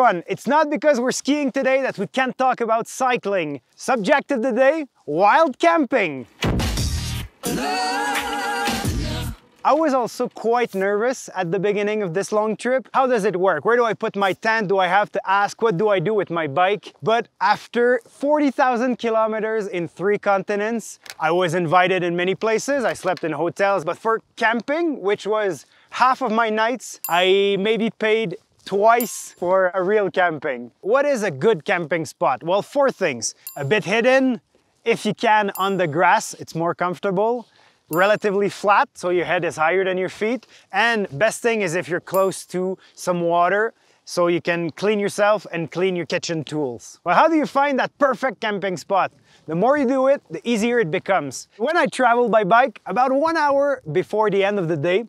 everyone, it's not because we're skiing today that we can't talk about cycling. Subject of the day, wild camping. I was also quite nervous at the beginning of this long trip. How does it work? Where do I put my tent? Do I have to ask? What do I do with my bike? But after 40,000 kilometers in 3 continents, I was invited in many places. I slept in hotels, but for camping, which was half of my nights, I maybe paid twice for a real camping. What is a good camping spot? Well, 4 things. A bit hidden, if you can, on the grass, it's more comfortable. Relatively flat, so your head is higher than your feet. And best thing is if you're close to some water, so you can clean yourself and clean your kitchen tools. Well, how do you find that perfect camping spot? The more you do it, the easier it becomes. When I travel by bike, about 1 hour before the end of the day,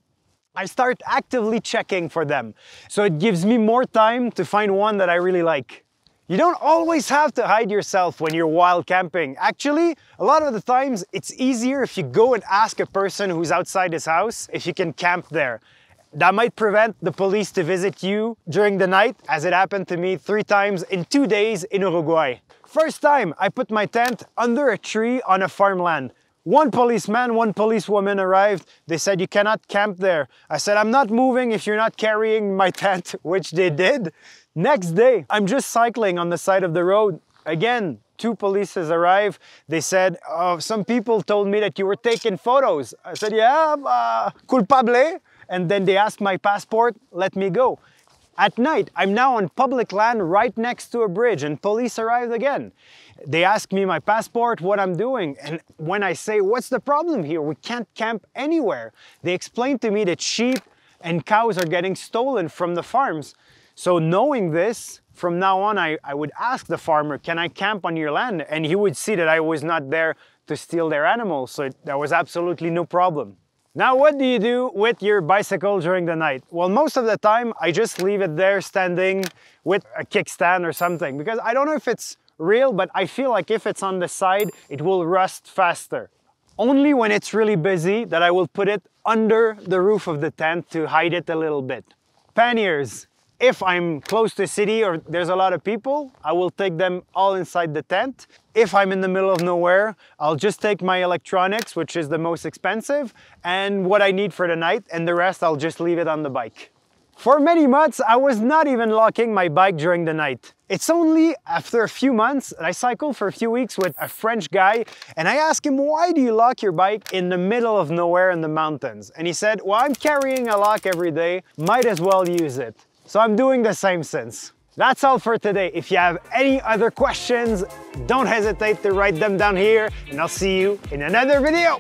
I start actively checking for them. So it gives me more time to find one that I really like. You don't always have to hide yourself when you're wild camping. Actually, a lot of the times it's easier if you go and ask a person who's outside his house if you can camp there. That might prevent the police to visit you during the night, as it happened to me 3 times in 2 days in Uruguay. First time, I put my tent under a tree on a farmland. 1 policeman, 1 policewoman arrived. They said, you cannot camp there. I said, I'm not moving if you're not carrying my tent, which they did. Next day, I'm just cycling on the side of the road. Again, 2 polices arrive. They said, oh, some people told me that you were taking photos. I said, yeah, culpable. And then they asked my passport, let me go. At night, I'm now on public land right next to a bridge and police arrived again. They ask me my passport, what I'm doing. And when I say, what's the problem here? We can't camp anywhere. They explain to me that sheep and cows are getting stolen from the farms. So knowing this, from now on, I would ask the farmer, can I camp on your land? And he would see that I was not there to steal their animals. So there was absolutely no problem. Now, what do you do with your bicycle during the night? Well, most of the time, I just leave it there standing with a kickstand or something, because I don't know if it's real, but I feel like if it's on the side, it will rust faster. Only when it's really busy that I will put it under the roof of the tent to hide it a little bit. Panniers. If I'm close to a city or there's a lot of people, I will take them all inside the tent. If I'm in the middle of nowhere, I'll just take my electronics, which is the most expensive, and what I need for the night, and the rest I'll just leave it on the bike. For many months, I was not even locking my bike during the night. It's only after a few months that I cycled for a few weeks with a French guy, and I asked him, why do you lock your bike in the middle of nowhere in the mountains? And he said, well, I'm carrying a lock every day, might as well use it. So I'm doing the same since. That's all for today. If you have any other questions, don't hesitate to write them down here, and I'll see you in another video.